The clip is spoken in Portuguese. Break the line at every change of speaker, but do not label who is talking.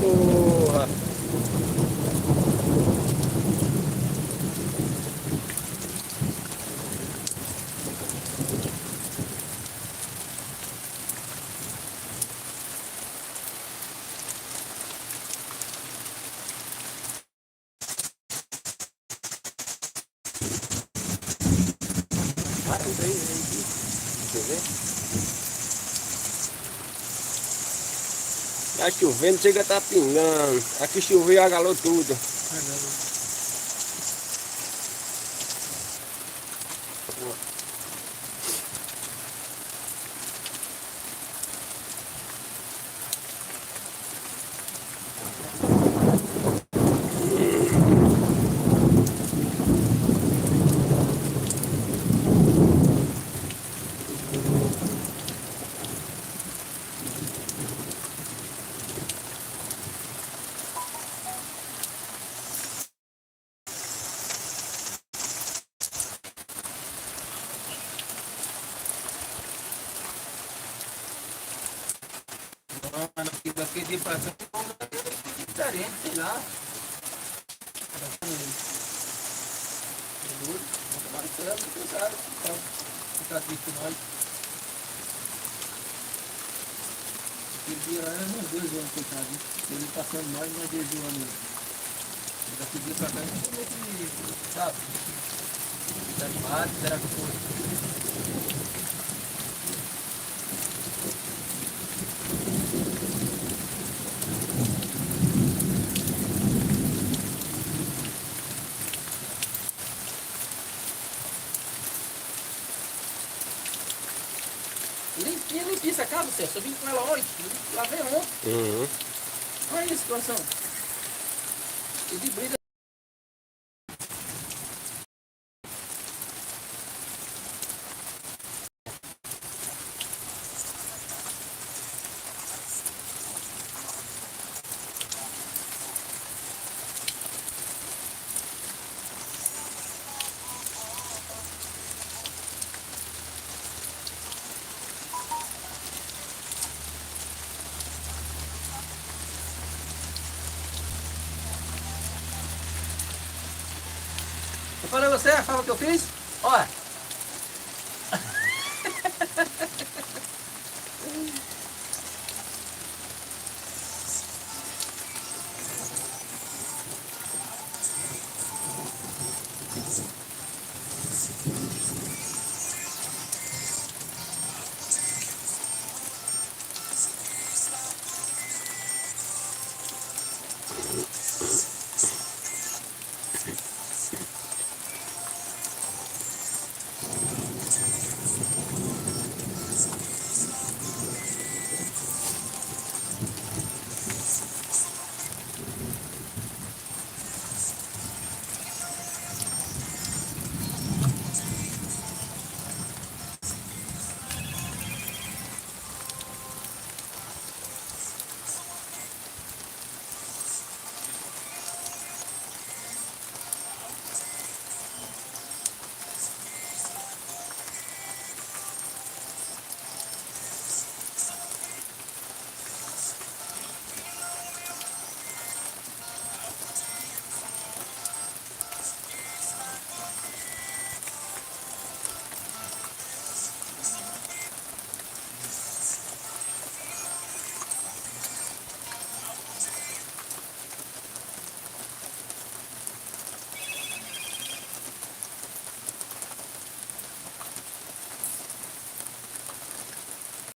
Porra. Ah, tudo aí, deixa eu ver. Tá chovendo, chega a tá pingando. Aqui choveu, agalou tudo.
Mano, porque daqui de pra cima diferente, sei lá. Mas é muito pesado, então, fica triste nós. Aquele dia lá era uns 2 anos, coitado. Ele passando mais 2 anos. Daqui de pra cá, a gente meio que, sabe? Desanimado, será que foi? Limpinha, limpinha essa casa, Celso. Eu vim com ela hoje. Lavei ontem.
Uhum.
Olha aí a situação. E de briga. Eu falei você, a forma que eu fiz? Olha.